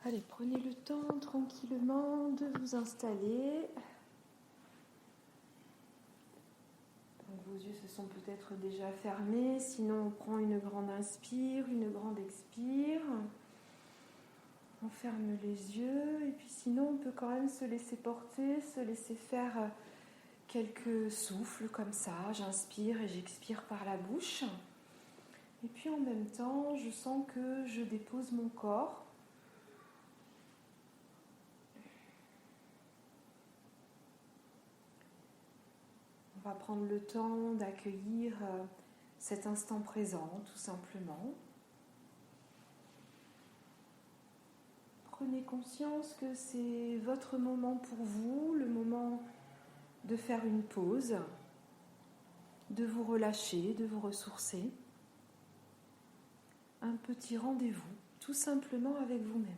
Allez, prenez le temps tranquillement de vous installer. Donc, vos yeux se sont peut-être déjà fermés, sinon on prend une grande inspire, une grande expire. On ferme les yeux et puis sinon on peut quand même se laisser porter, se laisser faire quelques souffles comme ça. J'inspire et j'expire par la bouche. Et puis en même temps, je sens que je dépose mon corps. On va prendre le temps d'accueillir cet instant présent, tout simplement. Prenez conscience que c'est votre moment pour vous, le moment de faire une pause, de vous relâcher, de vous ressourcer. Un petit rendez-vous, tout simplement avec vous-même.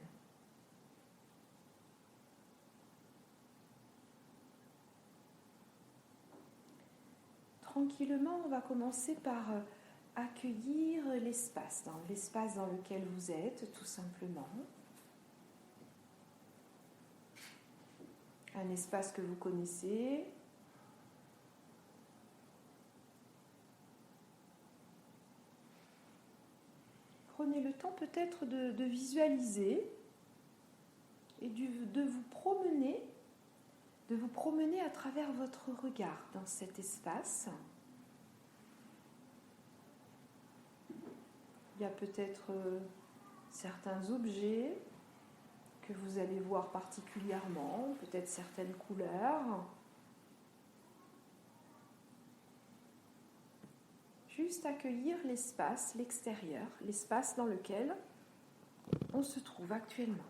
Tranquillement, on va commencer par accueillir l'espace dans lequel vous êtes, tout simplement. Un espace que vous connaissez. Prenez le temps peut-être de visualiser et de vous promener à travers votre regard dans cet espace. Il y a peut-être certains objets que vous allez voir particulièrement, peut-être certaines couleurs. Juste accueillir l'espace, l'extérieur, l'espace dans lequel on se trouve actuellement.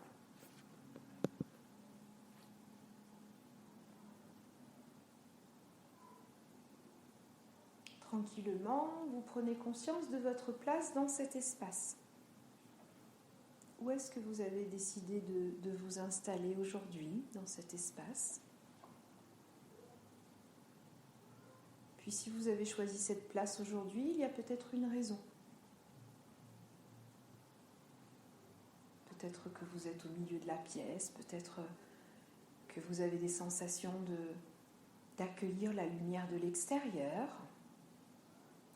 Tranquillement, vous prenez conscience de votre place dans cet espace. Où est-ce que vous avez décidé de vous installer aujourd'hui dans cet espace ? Puis si vous avez choisi cette place aujourd'hui, il y a peut-être une raison. Peut-être que vous êtes au milieu de la pièce, peut-être que vous avez des sensations d'accueillir la lumière de l'extérieur.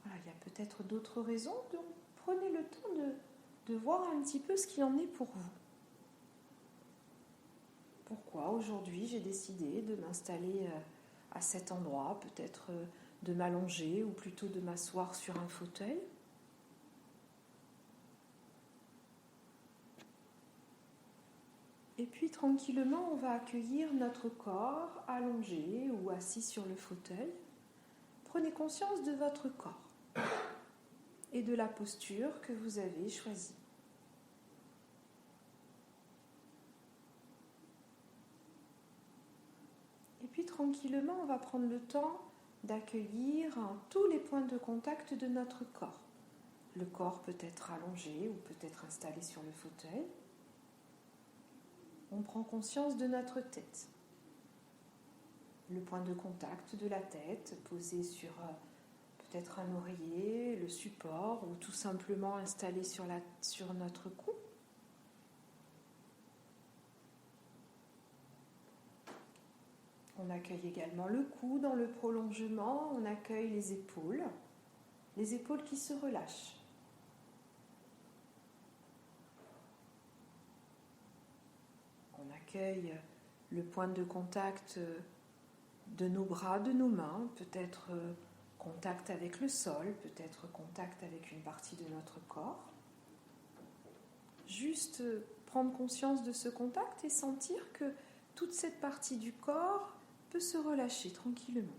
Voilà, il y a peut-être d'autres raisons, donc prenez le temps de voir un petit peu ce qu'il en est pour vous. Pourquoi aujourd'hui j'ai décidé de m'installer à cet endroit, peut-être de m'allonger ou plutôt de m'asseoir sur un fauteuil. Et puis tranquillement, on va accueillir notre corps allongé ou assis sur le fauteuil. Prenez conscience de votre corps et de la posture que vous avez choisie. Et puis tranquillement, on va prendre le temps d'accueillir tous les points de contact de notre corps. Le corps peut être allongé ou peut être installé sur le fauteuil. On prend conscience de notre tête. Le point de contact de la tête posé sur peut-être un oreiller, le support ou tout simplement installé sur notre cou. On accueille également le cou dans le prolongement, on accueille les épaules qui se relâchent. On accueille le point de contact de nos bras, de nos mains, peut-être contact avec le sol, peut-être contact avec une partie de notre corps. Juste prendre conscience de ce contact et sentir que toute cette partie du corps peut se relâcher tranquillement.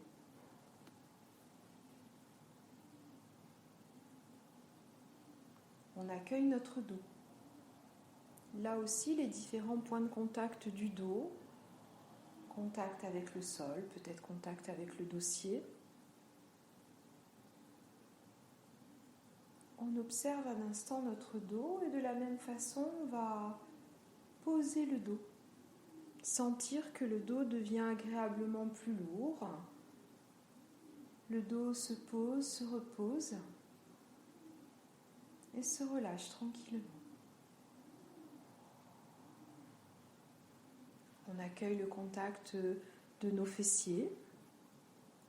On accueille notre dos. Là aussi, les différents points de contact du dos, contact avec le sol, peut-être contact avec le dossier. On observe un instant notre dos et de la même façon, on va poser le dos. Sentir que le dos devient agréablement plus lourd. Le dos se pose, se repose et se relâche tranquillement. On accueille le contact de nos fessiers.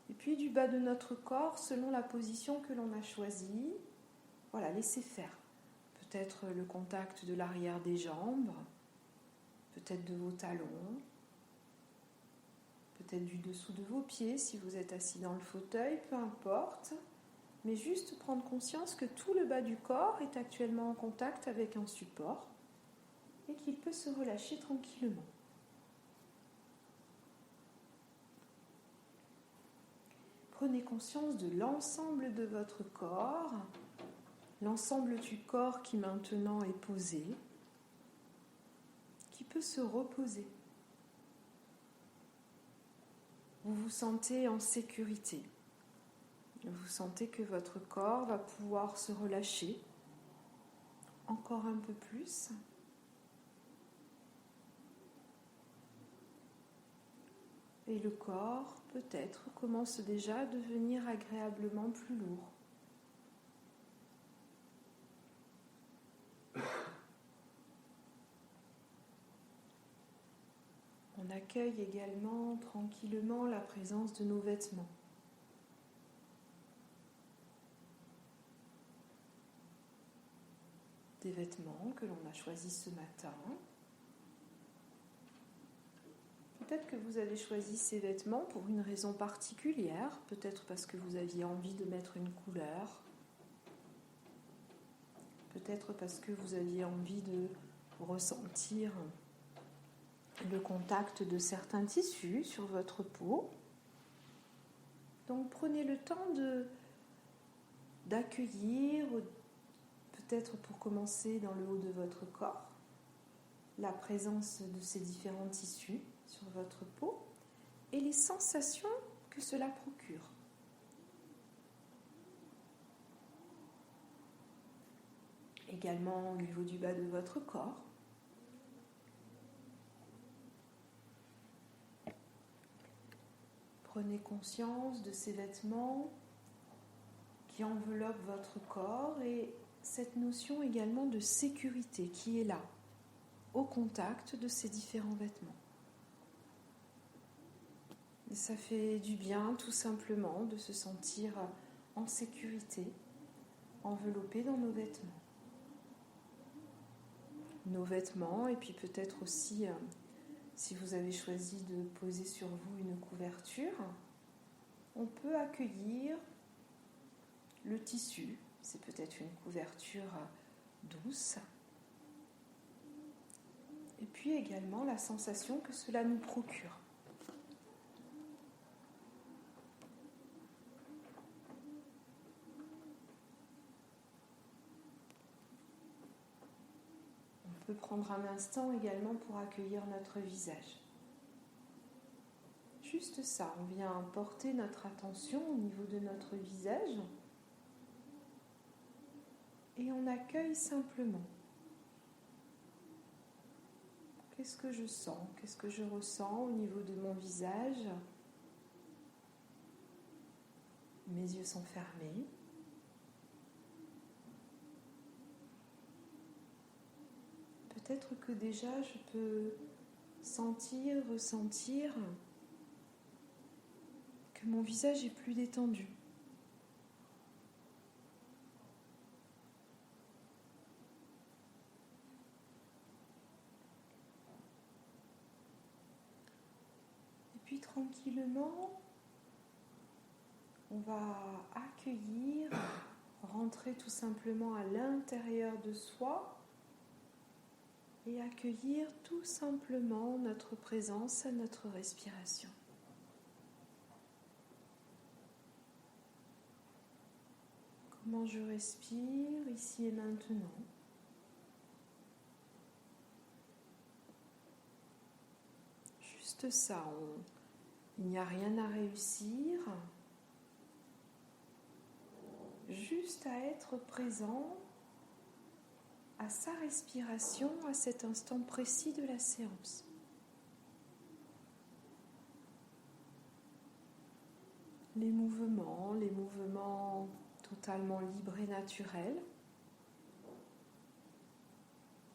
Et puis du bas de notre corps, selon la position que l'on a choisie, voilà, laissez faire. Peut-être le contact de l'arrière des jambes, peut-être de vos talons, peut-être du dessous de vos pieds si vous êtes assis dans le fauteuil, peu importe. Mais juste prendre conscience que tout le bas du corps est actuellement en contact avec un support et qu'il peut se relâcher tranquillement. Prenez conscience de l'ensemble de votre corps, l'ensemble du corps qui maintenant est posé, qui peut se reposer. Vous vous sentez en sécurité. Vous sentez que votre corps va pouvoir se relâcher encore un peu plus. Et le corps, peut-être, commence déjà à devenir agréablement plus lourd. On accueille également tranquillement la présence de nos vêtements. Des vêtements que l'on a choisis ce matin. Peut-être que vous avez choisi ces vêtements pour une raison particulière, peut-être parce que vous aviez envie de mettre une couleur, peut-être parce que vous aviez envie de ressentir le contact de certains tissus sur votre peau. Donc prenez le temps d'accueillir, peut-être pour commencer dans le haut de votre corps, la présence de ces différents tissus sur votre peau et les sensations que cela procure. Également au niveau du bas de votre corps. Prenez conscience de ces vêtements qui enveloppent votre corps et cette notion également de sécurité qui est là, au contact de ces différents vêtements. Et ça fait du bien tout simplement de se sentir en sécurité, enveloppé dans nos vêtements. Nos vêtements et puis peut-être aussi, si vous avez choisi de poser sur vous une couverture, on peut accueillir le tissu. C'est peut-être une couverture douce. Et puis également la sensation que cela nous procure. On peut prendre un instant également pour accueillir notre visage. Juste ça, on vient porter notre attention au niveau de notre visage et on accueille simplement. Qu'est-ce que je sens? Qu'est-ce que je ressens au niveau de mon visage? Mes yeux sont fermés. Peut-être que déjà je peux ressentir que mon visage est plus détendu. Et puis tranquillement, on va accueillir, rentrer tout simplement à l'intérieur de soi et accueillir tout simplement notre présence à notre respiration. Comment je respire ici et maintenant. Juste ça, il n'y a rien à réussir, juste à être présent à sa respiration à cet instant précis de la séance. Les mouvements totalement libres et naturels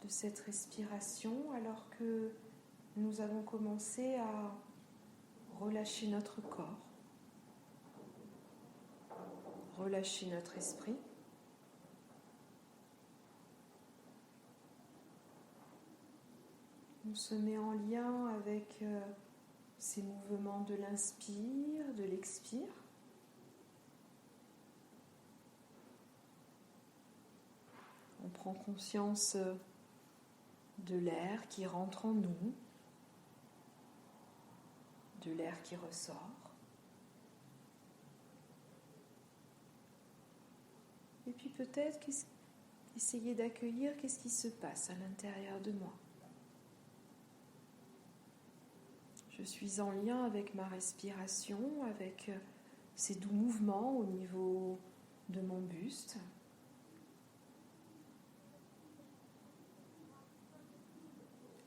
de cette respiration, alors que nous allons commencer à relâcher notre corps, relâcher notre esprit. On se met en lien avec ces mouvements de l'inspire, de l'expire. On prend conscience de l'air qui rentre en nous, de l'air qui ressort. Et puis peut-être essayer d'accueillir qu'est-ce qui se passe à l'intérieur de moi. Je suis en lien avec ma respiration, avec ces doux mouvements au niveau de mon buste.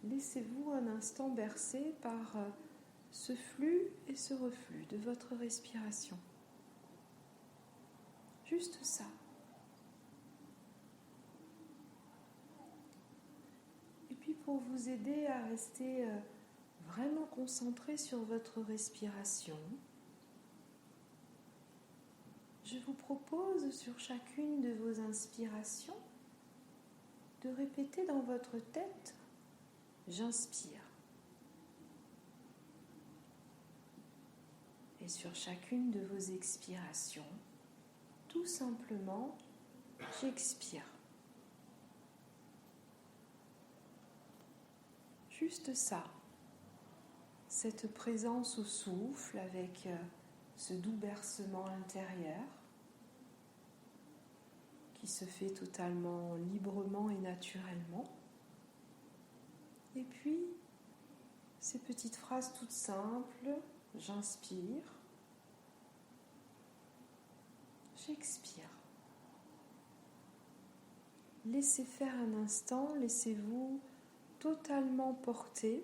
Laissez-vous un instant bercer par ce flux et ce reflux de votre respiration. Juste ça. Et puis pour vous aider à rester vraiment concentré sur votre respiration, je vous propose sur chacune de vos inspirations de répéter dans votre tête « J'inspire ». Et sur chacune de vos expirations, tout simplement « J'expire ». Juste ça. Cette présence au souffle avec ce doux bercement intérieur qui se fait totalement librement et naturellement. Et puis, ces petites phrases toutes simples, j'inspire, j'expire. Laissez faire un instant, laissez-vous totalement porter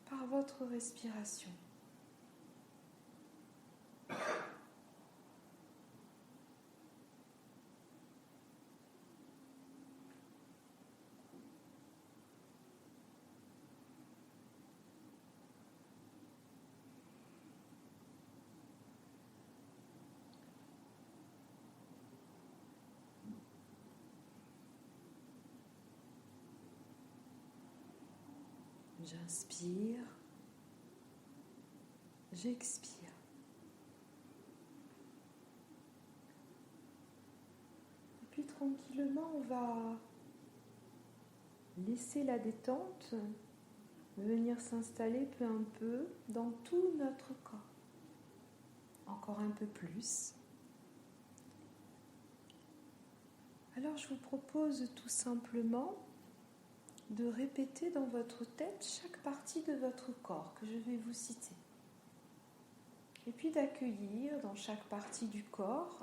par votre respiration. J'inspire, j'expire. Et puis tranquillement, on va laisser la détente venir s'installer peu à peu dans tout notre corps. Encore un peu plus. Alors je vous propose tout simplement de répéter dans votre tête chaque partie de votre corps que je vais vous citer. Et puis d'accueillir dans chaque partie du corps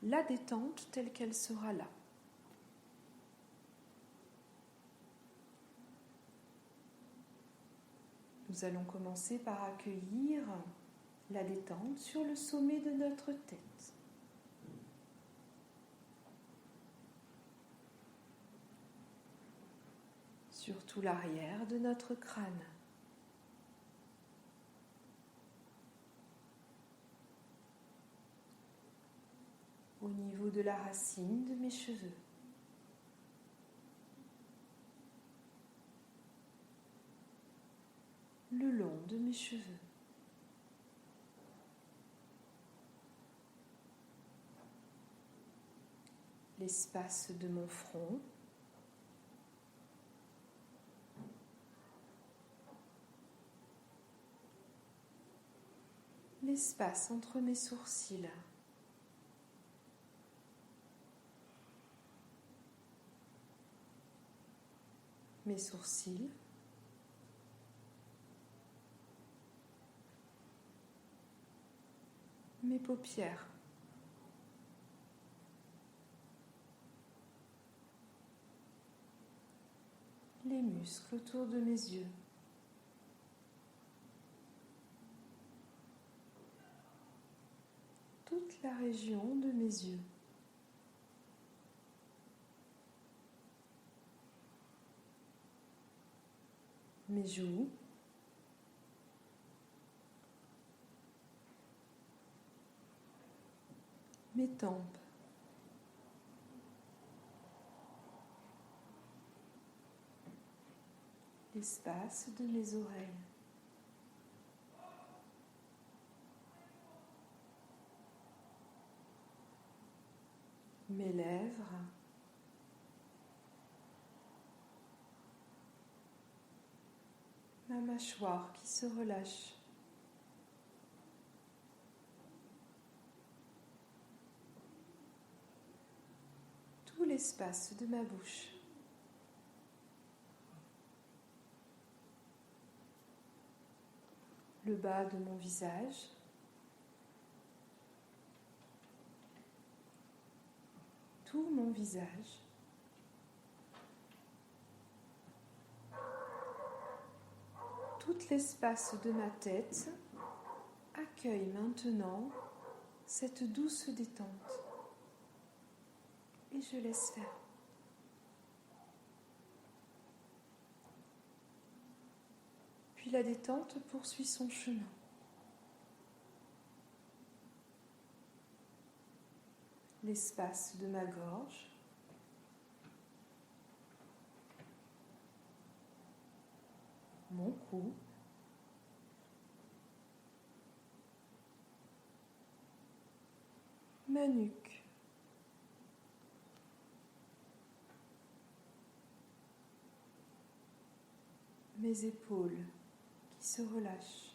la détente telle qu'elle sera là. Nous allons commencer par accueillir la détente sur le sommet de notre tête. Sur tout l'arrière de notre crâne. Au niveau de la racine de mes cheveux. Le long de mes cheveux. L'espace de mon front. L'espace entre mes sourcils. Mes sourcils. Mes paupières. Les muscles autour de mes yeux. Toute la région de mes yeux. mes joues, mes tempes, l'espace de mes oreilles, mes lèvres, ma mâchoire qui se relâche, tout l'espace de ma bouche, le bas de mon visage, tout mon visage, tout l'espace de ma tête accueille maintenant cette douce détente et je laisse faire. Puis la détente poursuit son chemin. L'espace de ma gorge, mon cou, ma nuque, mes épaules qui se relâchent,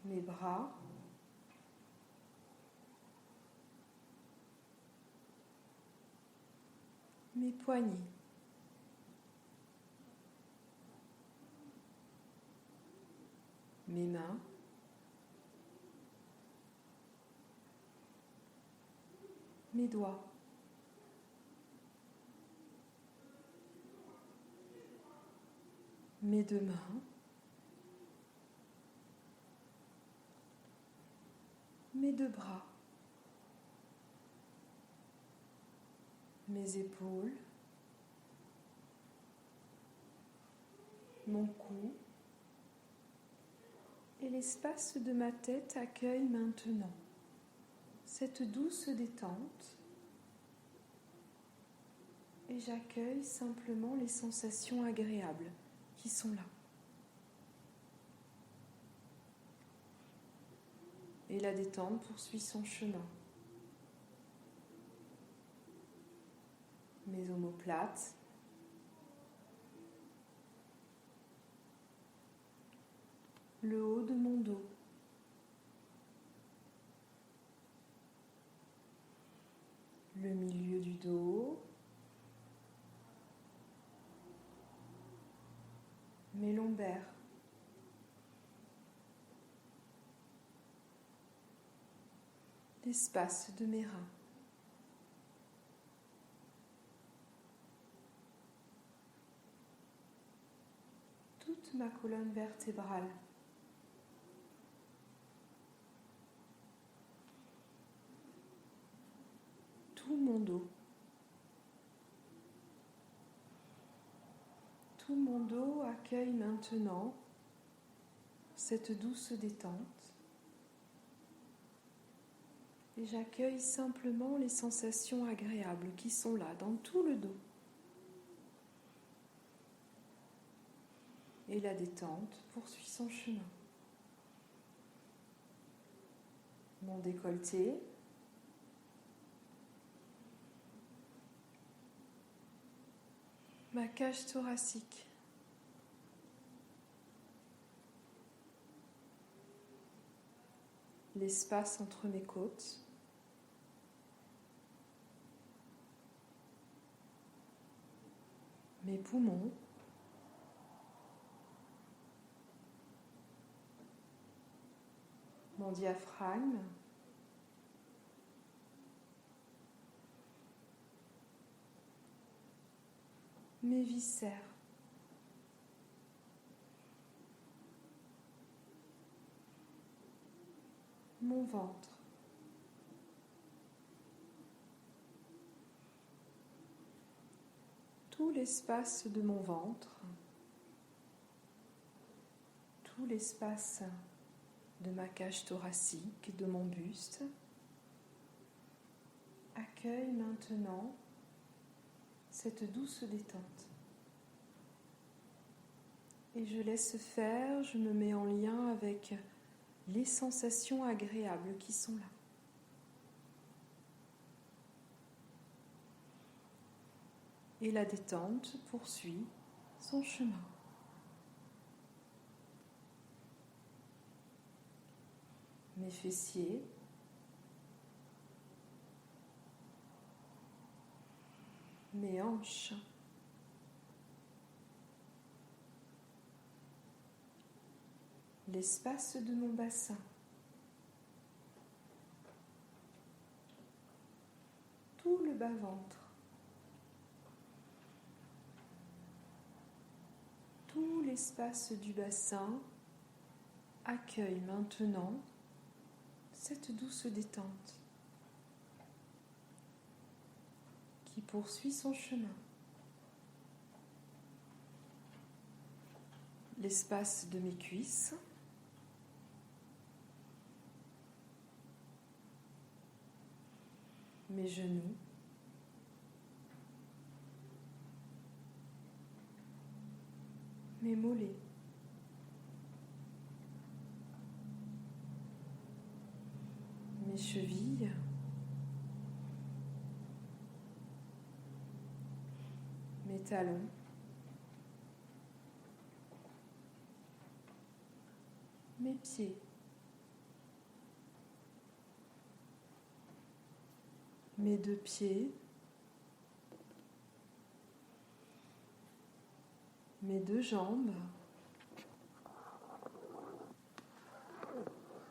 mes bras, mes poignets, mes mains, mes doigts, mes deux mains, mes deux bras, mes épaules, mon cou et l'espace de ma tête accueille maintenant cette douce détente et j'accueille simplement les sensations agréables qui sont là. Et la détente poursuit son chemin. Mes omoplates, le haut de mon dos, le milieu du dos, mes lombaires, l'espace de mes reins, toute ma colonne vertébrale, tout mon dos. Tout mon dos accueille maintenant cette douce détente et j'accueille simplement les sensations agréables qui sont là dans tout le dos. Et la détente poursuit son chemin. Mon décolleté, ma cage thoracique, l'espace entre mes côtes, mes poumons, mon diaphragme, mes viscères, mon ventre, tout l'espace de mon ventre, tout l'espace de ma cage thoracique, de mon buste, accueille maintenant cette douce détente. Et je laisse faire, je me mets en lien avec les sensations agréables qui sont là. Et la détente poursuit son chemin. Mes fessiers, mes hanches, l'espace de mon bassin, tout le bas-ventre, tout l'espace du bassin accueille maintenant cette douce détente qui poursuit son chemin. L'espace de mes cuisses, mes genoux, mes mollets, mes chevilles, mes talons, mes pieds, mes deux pieds, mes deux jambes,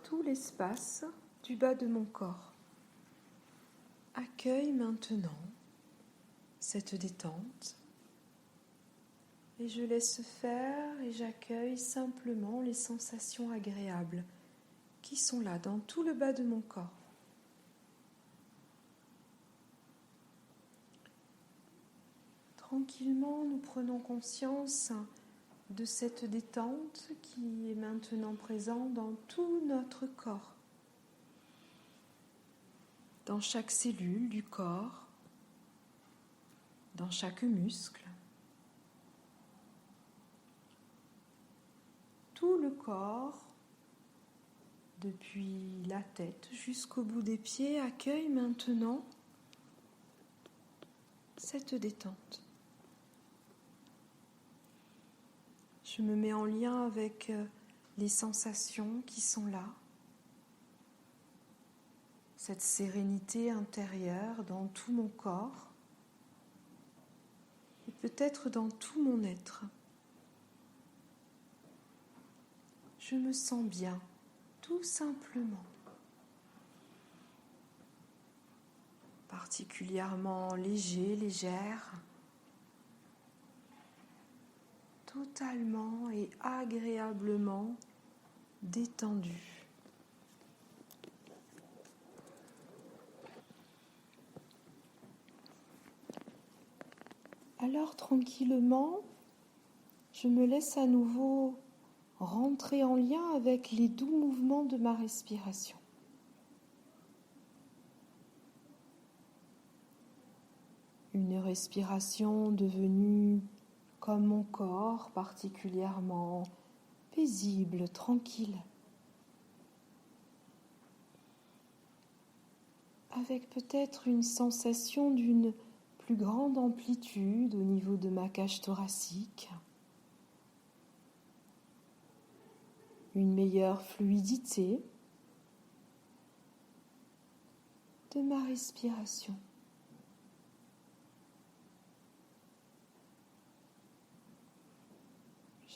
tout l'espace du bas de mon corps. Accueille maintenant cette détente et je laisse faire et j'accueille simplement les sensations agréables qui sont là dans tout le bas de mon corps. Tranquillement, nous prenons conscience de cette détente qui est maintenant présente dans tout notre corps, dans chaque cellule du corps, dans chaque muscle. Tout le corps, depuis la tête jusqu'au bout des pieds, accueille maintenant cette détente. Je me mets en lien avec les sensations qui sont là, cette sérénité intérieure dans tout mon corps et peut-être dans tout mon être. Je me sens bien, tout simplement, particulièrement léger, légère, totalement et agréablement détendu. Alors tranquillement, je me laisse à nouveau rentrer en lien avec les doux mouvements de ma respiration. Une respiration devenue comme mon corps, particulièrement paisible, tranquille, avec peut-être une sensation d'une plus grande amplitude au niveau de ma cage thoracique, une meilleure fluidité de ma respiration.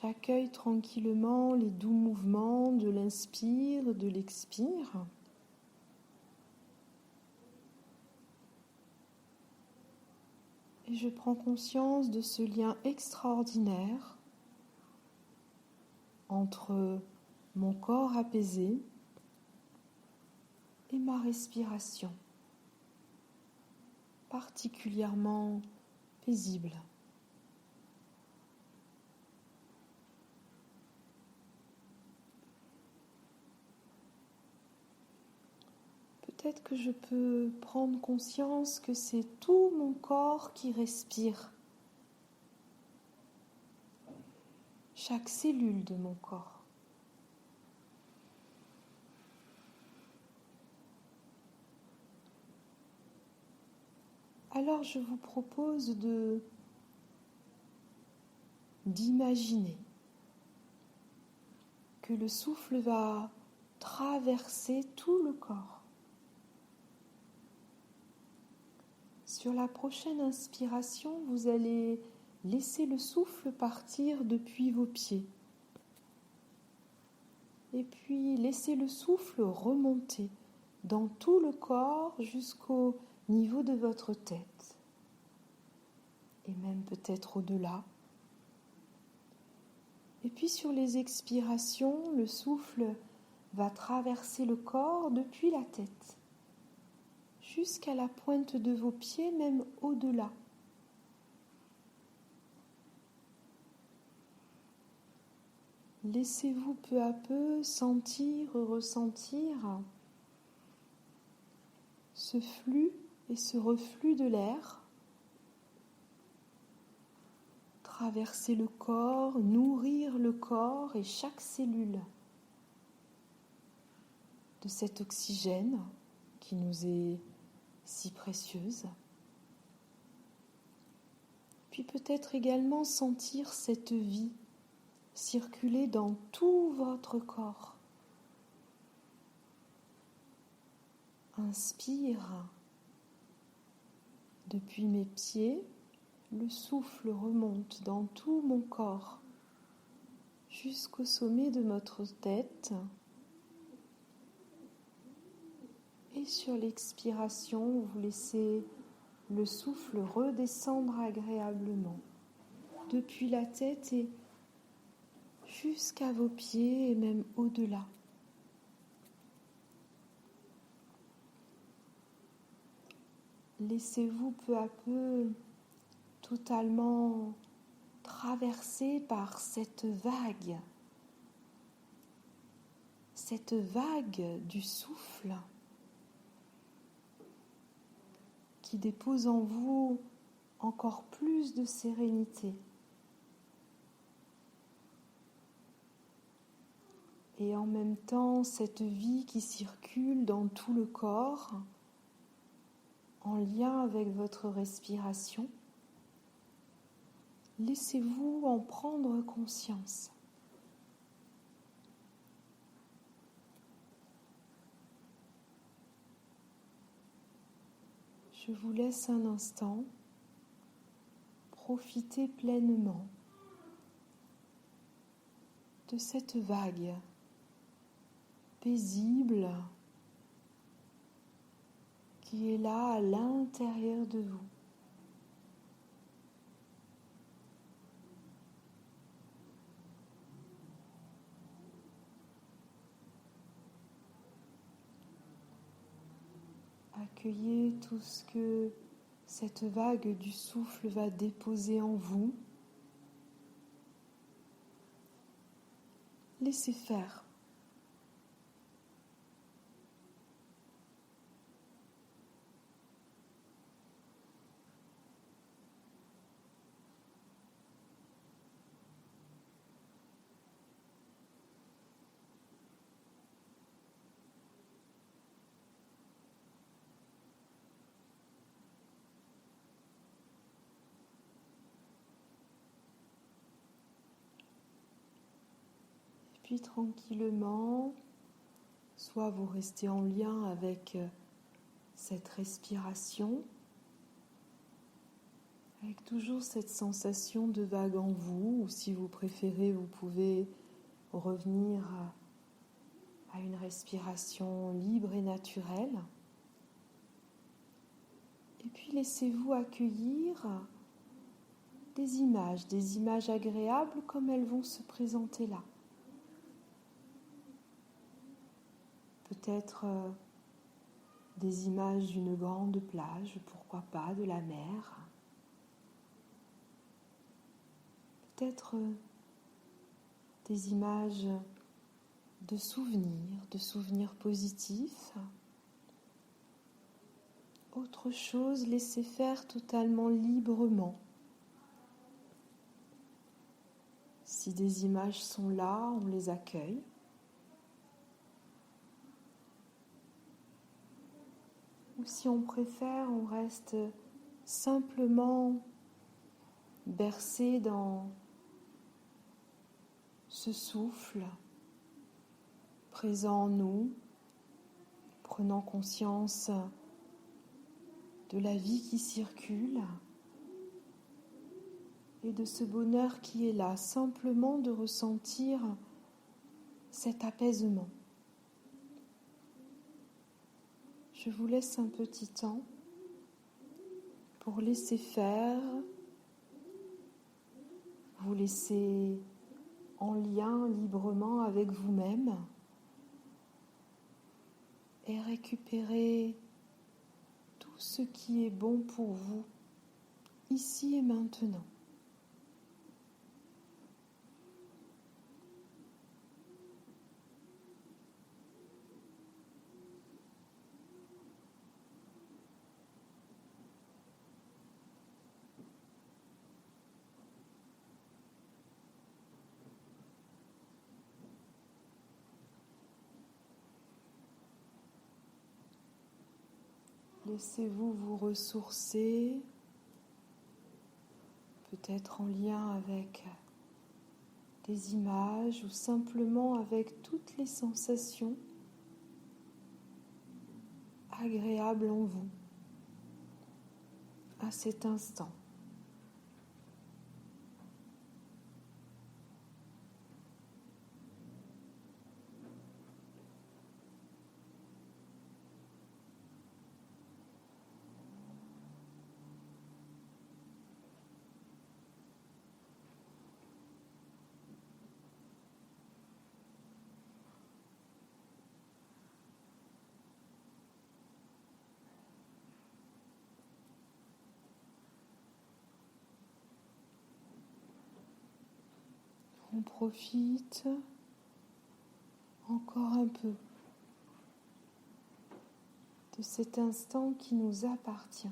J'accueille tranquillement les doux mouvements de l'inspire, de l'expire. Et je prends conscience de ce lien extraordinaire entre mon corps apaisé et ma respiration, particulièrement paisible. Peut-être que je peux prendre conscience que c'est tout mon corps qui respire. Chaque cellule de mon corps. Alors je vous propose d'imaginer que le souffle va traverser tout le corps. Sur la prochaine inspiration, vous allez laisser le souffle partir depuis vos pieds. Et puis laissez le souffle remonter dans tout le corps jusqu'au niveau de votre tête. Et même peut-être au-delà. Et puis sur les expirations, le souffle va traverser le corps depuis la tête jusqu'à la pointe de vos pieds, même au-delà. Laissez-vous peu à peu sentir, ressentir ce flux et ce reflux de l'air traverser le corps, nourrir le corps et chaque cellule de cet oxygène qui nous est si précieuse. Puis peut-être également sentir cette vie circuler dans tout votre corps. Inspire. Depuis mes pieds, le souffle remonte dans tout mon corps jusqu'au sommet de notre tête. Et sur l'expiration, vous laissez le souffle redescendre agréablement depuis la tête et jusqu'à vos pieds et même au-delà. Laissez-vous peu à peu totalement traversé par cette vague du souffle qui dépose en vous encore plus de sérénité. Et en même temps, cette vie qui circule dans tout le corps, en lien avec votre respiration. Laissez-vous en prendre conscience. Je vous laisse un instant profiter pleinement de cette vague paisible qui est là à l'intérieur de vous. Accueillez tout ce que cette vague du souffle va déposer en vous. Laissez faire. Puis tranquillement, soit vous restez en lien avec cette respiration, avec toujours cette sensation de vague en vous, ou si vous préférez, vous pouvez revenir à une respiration libre et naturelle. Et puis laissez-vous accueillir des images agréables comme elles vont se présenter là. Peut-être des images d'une grande plage, pourquoi pas de la mer. Peut-être des images de souvenirs positifs, Autre chose, laissez faire totalement librement. Si des images sont là, on les accueille. Ou si on préfère, on reste simplement bercé dans ce souffle présent en nous, prenant conscience de la vie qui circule et de ce bonheur qui est là, simplement de ressentir cet apaisement. Je vous laisse un petit temps pour laisser faire, vous laisser en lien librement avec vous-même et récupérer tout ce qui est bon pour vous, ici et maintenant. Laissez-vous vous ressourcer, peut-être en lien avec des images ou simplement avec toutes les sensations agréables en vous à cet instant. On profite encore un peu de cet instant qui nous appartient.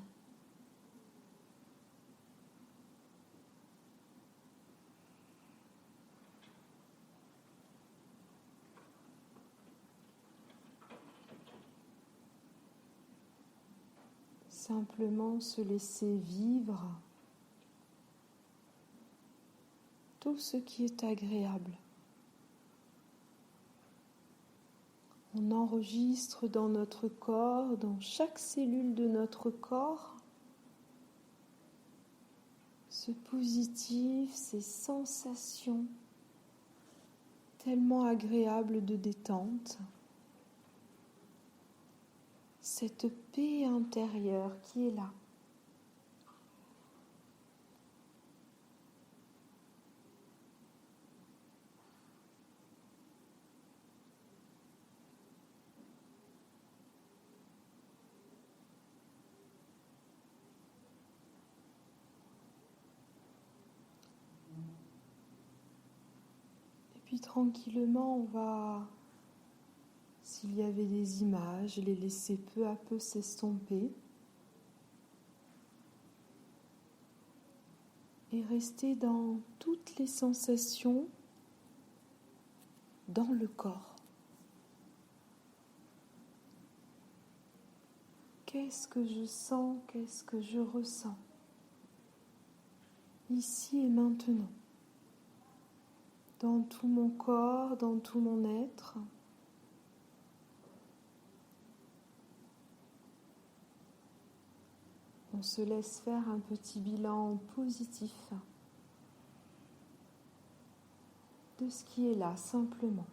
Simplement se laisser vivre tout ce qui est agréable. On enregistre dans notre corps, dans chaque cellule de notre corps, ce positif, ces sensations tellement agréables de détente, cette paix intérieure qui est là. Et puis tranquillement, on va, s'il y avait des images, les laisser peu à peu s'estomper et rester dans toutes les sensations dans le corps. Qu'est-ce que je sens, qu'est-ce que je ressens, ici et maintenant, dans tout mon corps, dans tout mon être. On se laisse faire un petit bilan positif de ce qui est là, simplement.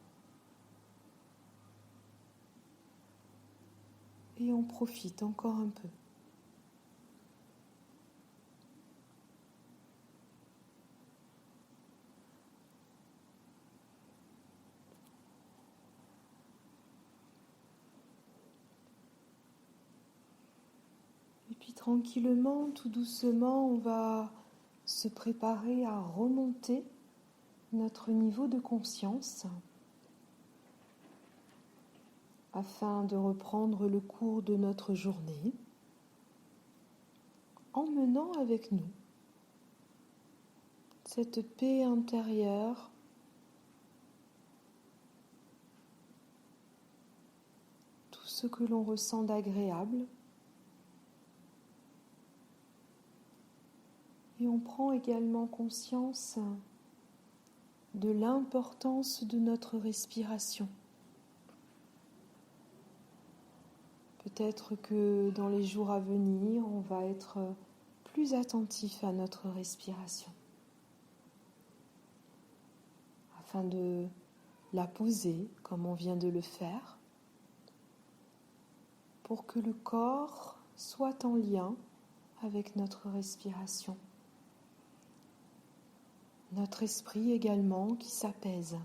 Et on profite encore un peu. Et puis tranquillement, tout doucement, on va se préparer à remonter notre niveau de conscience afin de reprendre le cours de notre journée. emmenant avec nous cette paix intérieure, tout ce que l'on ressent d'agréable. Et on prend également conscience de l'importance de notre respiration. Peut-être que dans les jours à venir, on va être plus attentif à notre respiration, afin de la poser comme on vient de le faire, pour que le corps soit en lien avec notre respiration. Notre esprit également qui s'apaise.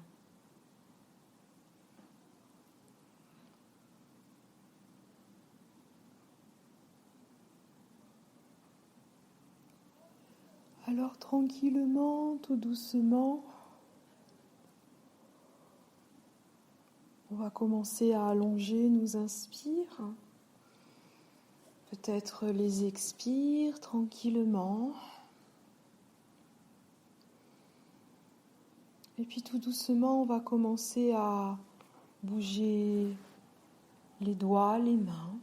Alors tranquillement, tout doucement, on va commencer à allonger nos inspires, peut-être les expires tranquillement. Et puis tout doucement, on va commencer à bouger les doigts, les mains,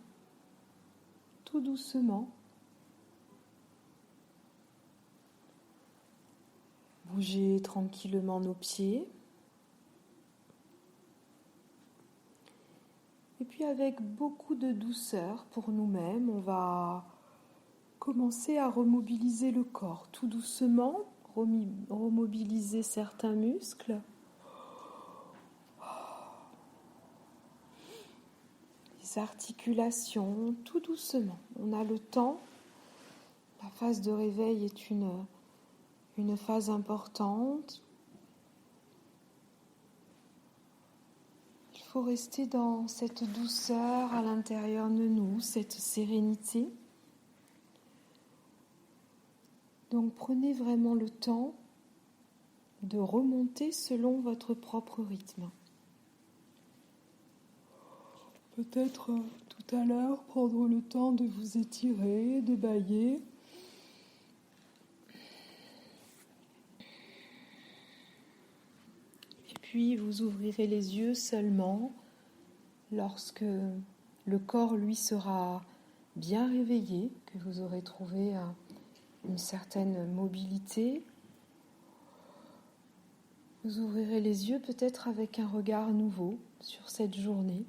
tout doucement. Bouger tranquillement nos pieds. Et puis avec beaucoup de douceur pour nous-mêmes, on va commencer à remobiliser le corps tout doucement, remobiliser certains muscles. Les articulations, tout doucement. On a le temps. La phase de réveil est une phase importante. Il faut rester dans cette douceur à l'intérieur de nous, cette sérénité. Donc prenez vraiment le temps de remonter selon votre propre rythme. Peut-être tout à l'heure prendre le temps de vous étirer, de bâiller. Et puis vous ouvrirez les yeux seulement lorsque le corps lui sera bien réveillé, que vous aurez trouvé une certaine mobilité. Vous ouvrirez les yeux peut-être avec un regard nouveau sur cette journée.